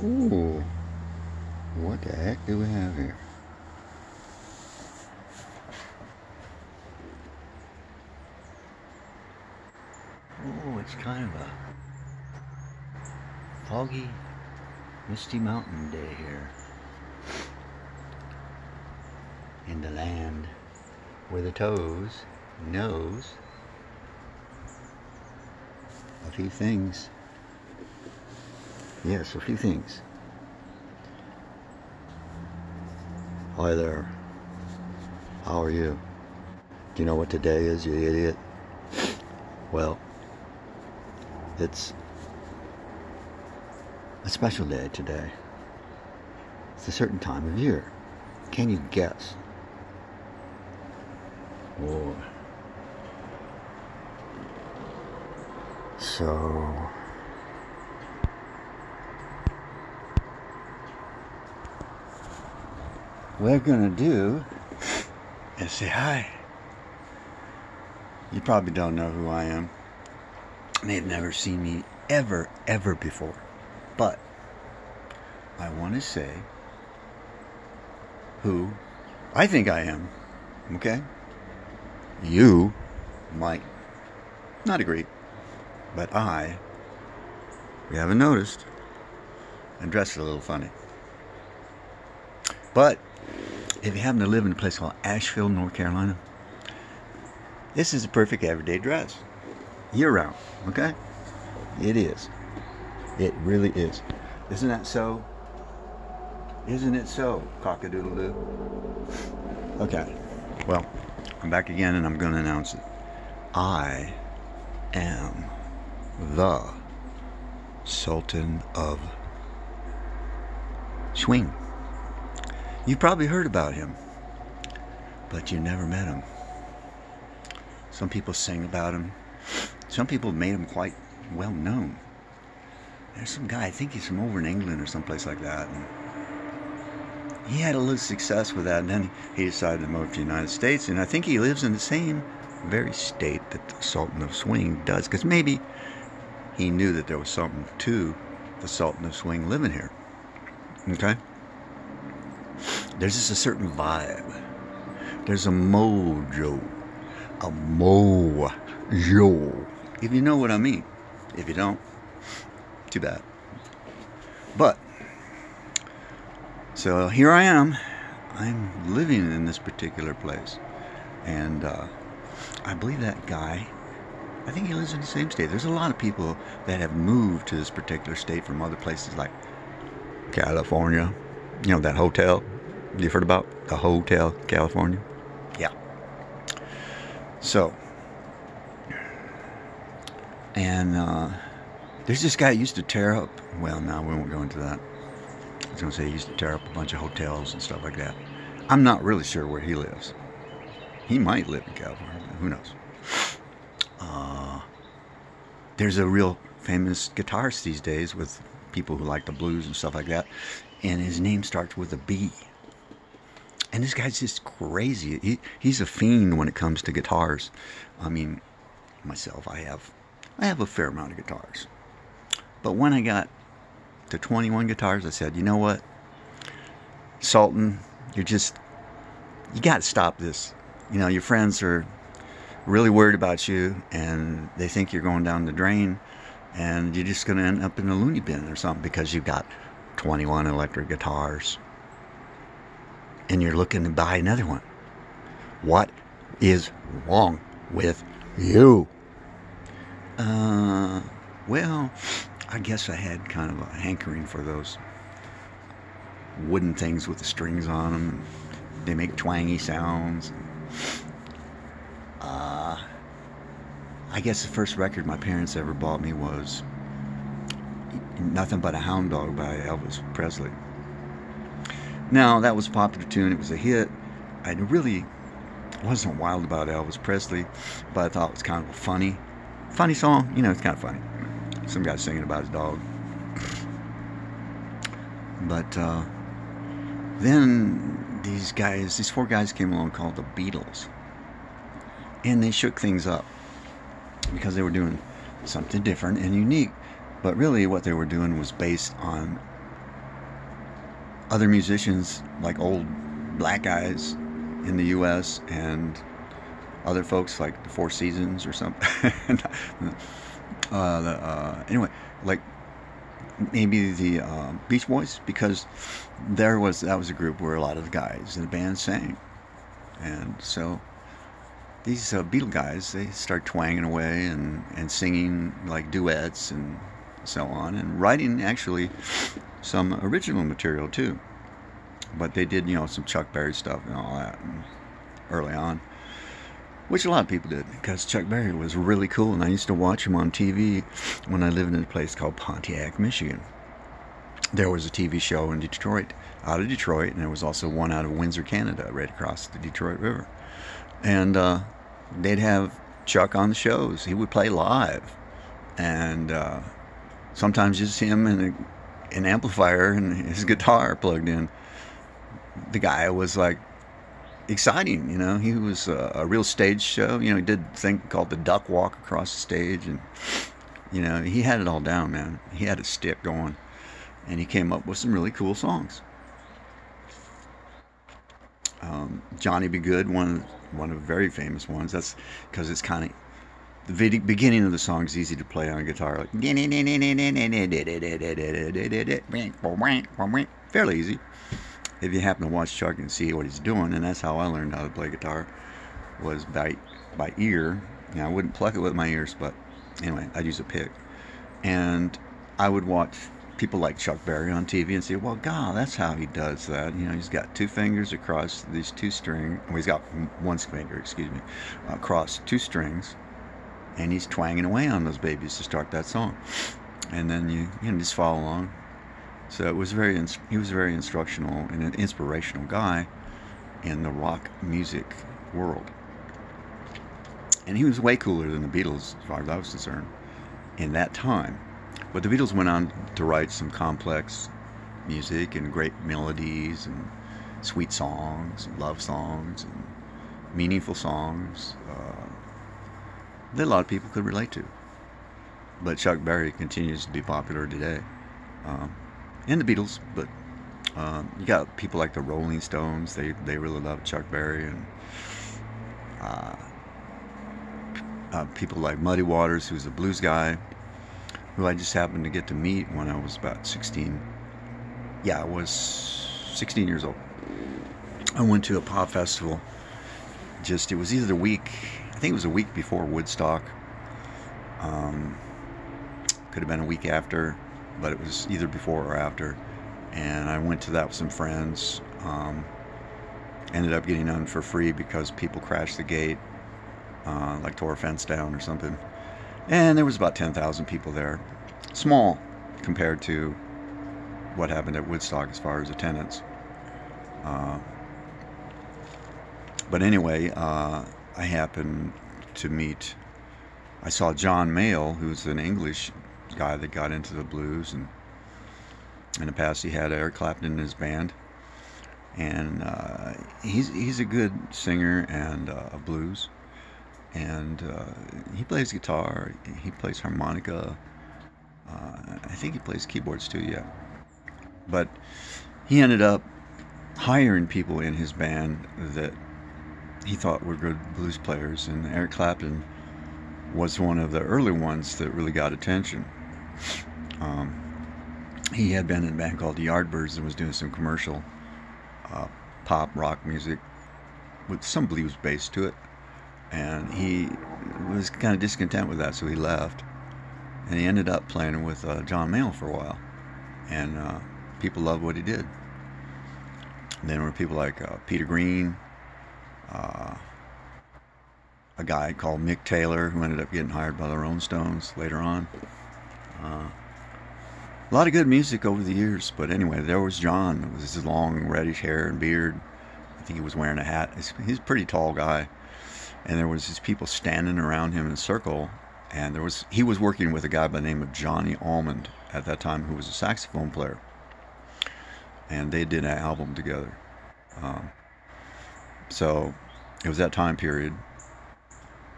Ooh, what the heck do we have here? Oh, it's kind of a foggy, misty mountain day here in the land where the toes knows a few things. Yes, a few things. Hi there. How are you? Do you know what today is, you idiot? Well, it's a special day today. It's a certain time of year. Can you guess? Oh. So we're gonna do is say hi. You probably don't know who I am. May have never seen me ever before, but I want to say who I think I am. Okay? You might not agree, but we haven't noticed, I'm dressed a little funny. But if you happen to live in a place called Asheville, North Carolina, this is a perfect everyday dress. Year-round, okay? It is. It really is. Isn't that so? Isn't it so, cock-a-doodle-doo? Okay, well, I'm back again and I'm going to announce it. I am the Sultan of Swing. You've probably heard about him, but you never met him. Some people sing about him. Some people made him quite well known. There's some guy, I think he's from over in England or someplace like that. And he had a little success with that, and then he decided to move to the United States, and I think he lives in the same very state that the Sultan of Swing does, because maybe he knew that there was something to the Sultan of Swing living here. Okay? There's just a certain vibe. There's a mojo. A mojo. If you know what I mean. If you don't, too bad. But, so here I am. I'm living in this particular place. And I believe that guy, I think he lives in the same state. There's a lot of people that have moved to this particular state from other places like California. You know, that hotel you've heard about? The Hotel California? Yeah. So, and there's this guy who used to tear up, well, no, we won't go into that. I was going to say he used to tear up a bunch of hotels and stuff like that. I'm not really sure where he lives. He might live in California, who knows. There's a real famous guitarist these days with people who like the blues and stuff like that, and his name starts with a B. And this guy's just crazy. He's a fiend when it comes to guitars. I mean, myself, I have a fair amount of guitars. But when I got to 21 guitars, I said, you know what, Sultan, you got to stop this. You know, your friends are really worried about you, and they think you're going down the drain, and you're just going to end up in a loony bin or something because you've got 21 electric guitars. And you're looking to buy another one. What is wrong with you? Well, I guess I had kind of a hankering for those wooden things with the strings on them. They make twangy sounds. I guess the first record my parents ever bought me was Nothing But a Hound Dog by Elvis Presley. Now, that was a popular tune. It was a hit. I really wasn't wild about Elvis Presley, but I thought it was kind of a funny song. You know, it's kind of funny. Some guy singing about his dog. But then these four guys came along called the Beatles. And they shook things up because they were doing something different and unique. But really what they were doing was based on other musicians, like old black guys in the U.S. and other folks like the Four Seasons or something. Anyway, like maybe the Beach Boys, because that was a group where a lot of the guys in the band sang, and so these Beatle guys, they start twanging away and singing like duets and so on, and writing actually some original material too. But they did, some Chuck Berry stuff and all that early on, which a lot of people did, because Chuck Berry was really cool, and I used to watch him on TV when I lived in a place called Pontificates, Michigan. There was a TV show in Detroit, out of Detroit, and there was also one out of Windsor, Canada, right across the Detroit River. And they'd have Chuck on the shows. He would play live, and sometimes just him and an amplifier and his guitar plugged in. The guy was like exciting, He was a real stage show. He did a thing called the duck walk across the stage, and he had it all down, man. He had a stick going, and he came up with some really cool songs. Johnny Be Good, one of the very famous ones. That's because it's kind of the beginning of the song is easy to play on a guitar, like fairly easy. If you happen to watch Chuck and see what he's doing, and that's how I learned how to play guitar, was by ear. I wouldn't pluck it with my ears, but anyway, I'd use a pick. And I would watch people like Chuck Berry on TV and say, well, God, that's how he does that. He's got two fingers across these two strings. Well, he's got one finger, across two strings, and he's twanging away on those babies to start that song. And then you just follow along. So he was very instructional and an inspirational guy in the rock music world. And he was way cooler than the Beatles, as far as I was concerned, in that time. But the Beatles went on to write some complex music and great melodies and sweet songs, and love songs, and meaningful songs that a lot of people could relate to. But Chuck Berry continues to be popular today. And the Beatles, but you got people like the Rolling Stones. They really love Chuck Berry, and people like Muddy Waters, who's a blues guy, who I just happened to get to meet when I was about 16. Yeah, I was 16 years old. I went to a pop festival. It was either the week, I think it was a week before Woodstock. Could have been a week after, but it was either before or after. And I went to that with some friends. Ended up getting on for free because people crashed the gate, like tore a fence down or something. And there was about 10,000 people there. Small compared to what happened at Woodstock as far as attendance. But anyway, I happened to I saw John Mayall, who's an English guy that got into the blues, and in the past he had Eric Clapton in his band, and he's a good singer and of blues, and he plays guitar, he plays harmonica, I think he plays keyboards too, yeah. But he ended up hiring people in his band that he thought were good blues players, and Eric Clapton was one of the early ones that really got attention. He had been in a band called the Yardbirds and was doing some commercial pop rock music with some blues bass to it, and he was kind of discontent with that, so he left, and he ended up playing with John Mayall for a while, and people loved what he did. And then there were people like Peter Green, a guy called Mick Taylor, who ended up getting hired by the Rolling Stones later on. A lot of good music over the years, but anyway, there was John with his long reddish hair and beard. I think he was wearing a hat. He's a pretty tall guy, and there was these people standing around him in a circle, and he was working with a guy by the name of Johnny Almond at that time, who was a saxophone player, and they did an album together. So it was that time period,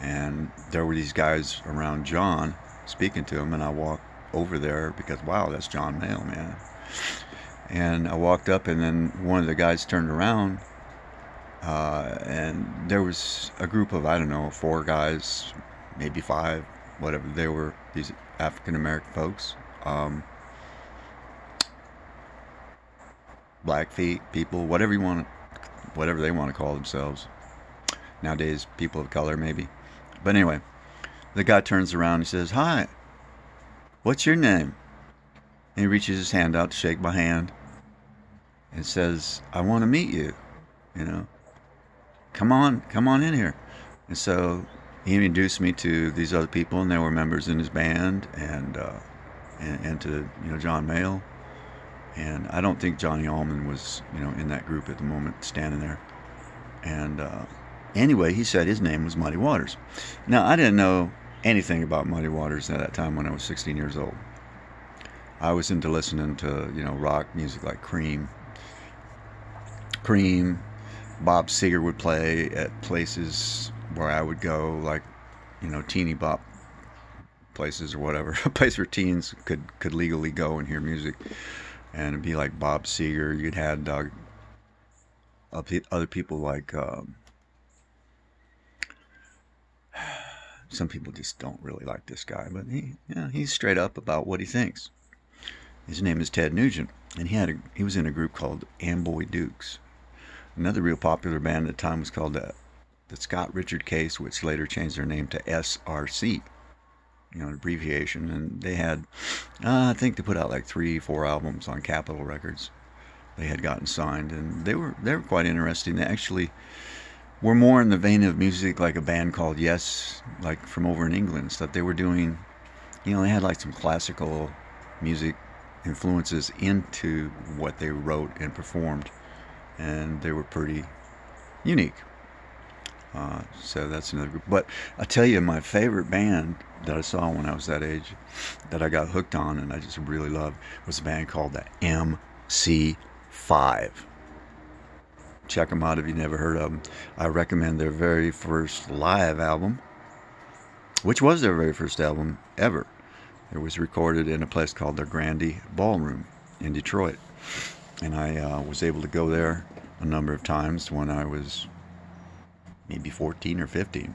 and there were these guys around John speaking to him, and I walked over there because, wow, that's John Mayall, man. And I walked up, and then one of the guys turned around, and there was a group of, I don't know, 4 guys, maybe 5, whatever. They were these African American folks, black feet people, whatever you want, whatever they want to call themselves. Nowadays, people of color, maybe. But anyway, the guy turns around and says, "Hi, what's your name?" And he reaches his hand out to shake my hand and says, "I want to meet you. You know, come on in here." And so he introduced me to these other people, and they were members in his band, and to John Mayall. And I don't think Johnny Allman was in that group at the moment, standing there. And anyway, he said his name was Muddy Waters. Now, I didn't know anything about Muddy Waters at that time when I was 16 years old. I was into listening to rock music like Cream. Bob Seger would play at places where I would go, like teeny bop places or whatever, a place where teens could legally go and hear music. And it'd be like Bob Seger. You'd had other people like some people just don't really like this guy, but he's straight up about what he thinks. His name is Ted Nugent, and he was in a group called Amboy Dukes. Another real popular band at the time was called the Scott Richard Case, which later changed their name to SRC, an abbreviation. And they had, I think they put out like 3-4 albums on Capitol Records. They had gotten signed, and they were quite interesting. They actually were more in the vein of music like a band called Yes, like from over in England and stuff. They were doing, they had like some classical music influences into what they wrote and performed, and they were pretty unique. So that's another group. But I tell you, my favorite band that I saw when I was that age, that I got hooked on and I just really loved, was a band called the MC5. Check them out if you've never heard of them. I recommend their very first live album, which was their very first album ever. It was recorded in a place called the Grande Ballroom in Detroit. And I was able to go there a number of times when I was maybe 14 or 15.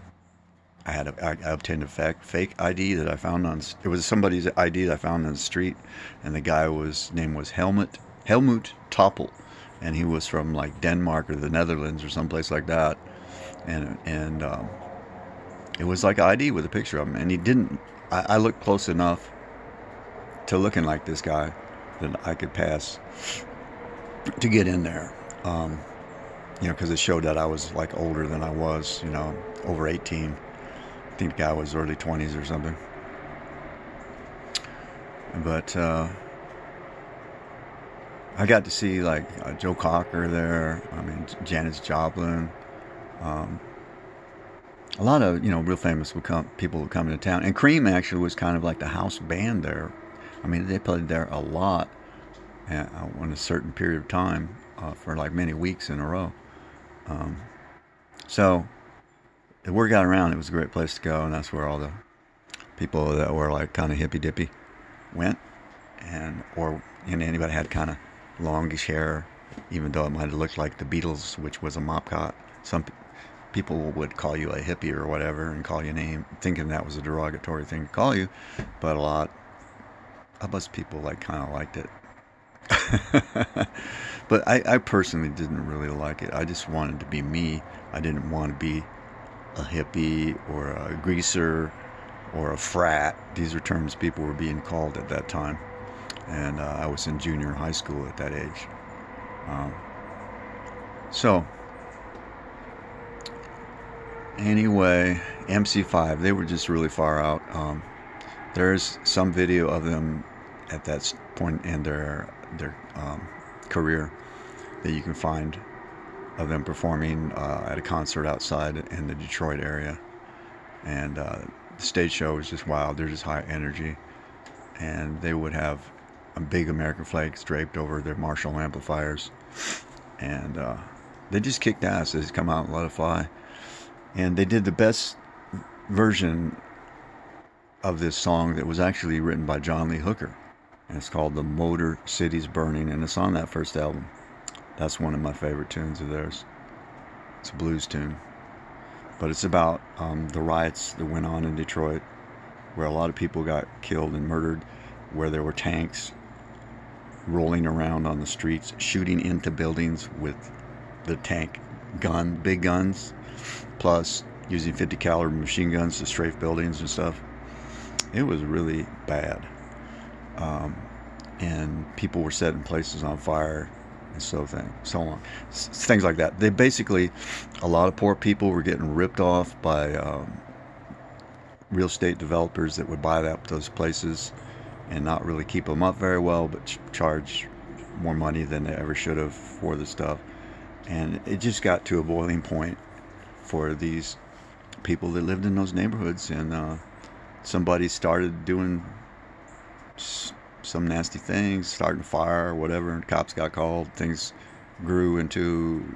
I obtained a fake ID that I found it was somebody's ID that I found on the street, and the guy name was Helmut Toppel, and he was from like Denmark or the Netherlands or someplace like that, and it was like an ID with a picture of him, and he didn't. I looked close enough to looking like this guy that I could pass to get in there. Because it showed that I was like older than I was, over 18. I think the guy was early 20s or something. But I got to see like Joe Cocker there. I mean, Janis Joplin. A lot of real famous people would come into town. And Cream actually was kind of like the house band there. I mean, they played there a lot on a certain period of time for like many weeks in a row. So the word got around. It was a great place to go, and that's where all the people that were like kind of hippy dippy went, or anybody had kind of longish hair, even though it might have looked like the Beatles, which was a mop cut. Some people would call you a hippie or whatever and call you a name, thinking that was a derogatory thing to call you, but a lot of us people kind of liked it. But I personally didn't really like it. I just wanted to be me. I didn't want to be a hippie or a greaser or a frat. These are terms people were being called at that time. And I was in junior high school at that age. So anyway, MC5, they were just really far out. There's some video of them at that point in their career that you can find of them performing at a concert outside in the Detroit area, and the stage show was just wild. They're just high energy, and they would have big American flags draped over their Marshall amplifiers, and they just kicked ass. They just come out and let it fly, and they did the best version of this song that was actually written by John Lee Hooker. and it's called The Motor City's Burning, and it's on that first album. That's one of my favorite tunes of theirs. It's a blues tune, but it's about the riots that went on in Detroit, where a lot of people got killed and murdered, where there were tanks rolling around on the streets, shooting into buildings with the tank big guns, plus using 50 caliber machine guns to strafe buildings and stuff. It was really bad. And people were setting places on fire and so on. Things like that. They basically, a lot of poor people were getting ripped off by real estate developers that would buy those places and not really keep them up very well, but charge more money than they ever should have for the stuff. And it just got to a boiling point for these people that lived in those neighborhoods, and somebody started doing some nasty things, starting a fire or whatever, and cops got called. Things grew into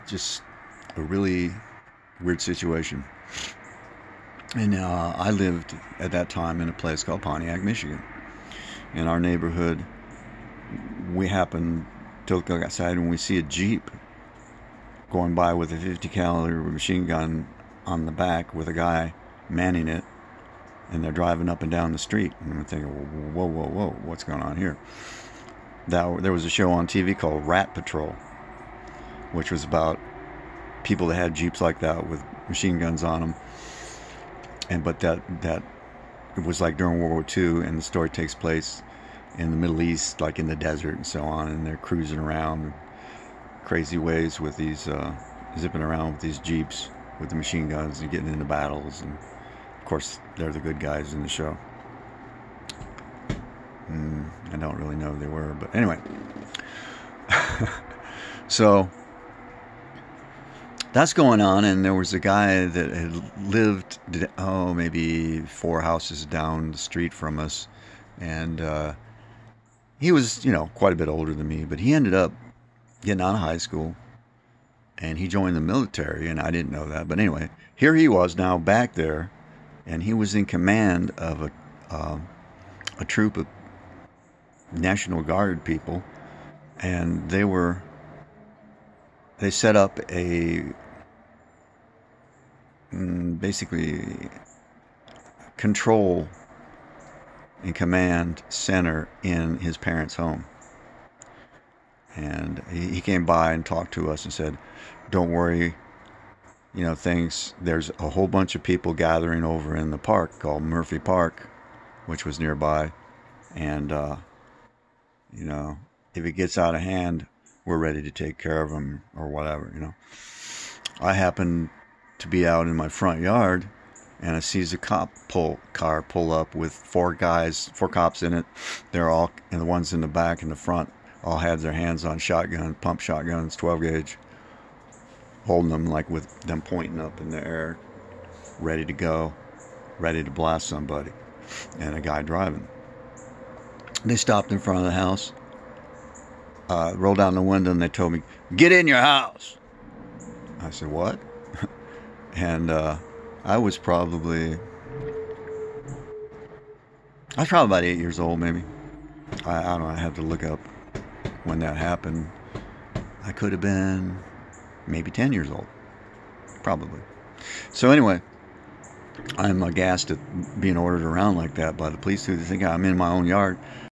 just a really weird situation. And I lived at that time in a place called Pontiac, Michigan. In our neighborhood, we happened to look outside and we see a Jeep going by with a 50 caliber machine gun on the back with a guy manning it, and they're driving up and down the street. And I'm thinking, whoa, what's going on here? There was a show on TV called Rat Patrol, which was about people that had Jeeps like that with machine guns on them. But that it was like during World War II, and the story takes place in the Middle East, like in the desert and so on, and they're cruising around crazy ways with these zipping around with these Jeeps with the machine guns and getting into battles, and of course they're the good guys in the show. I don't really know who they were, but anyway. So that's going on, and there was a guy that had lived, maybe 4 houses down the street from us, and he was, quite a bit older than me, but he ended up getting out of high school, and he joined the military, and I didn't know that. But anyway, here he was now back there, and he was in command of a troop of National Guard people, and they set up a basically control and command center in his parents' home. And he came by and talked to us and said, don't worry, there's a whole bunch of people gathering over in the park called Murphy Park, which was nearby, and if it gets out of hand, we're ready to take care of them or whatever. I happened to be out in my front yard, and I sees a car pull up with 4 cops in it. They're all, and the ones in the back and the front all had their hands on pump shotguns, 12 gauge, holding them like with them pointing up in the air, ready to go, ready to blast somebody, and a guy driving. They stopped in front of the house, rolled down the window, and they told me, "Get in your house." I said, "What?" And I was probably about 8 years old, maybe. I don't know. I have to look up when that happened. I could have been maybe 10 years old, probably. So anyway, I'm aghast at being ordered around like that by the police, who think I'm in my own yard.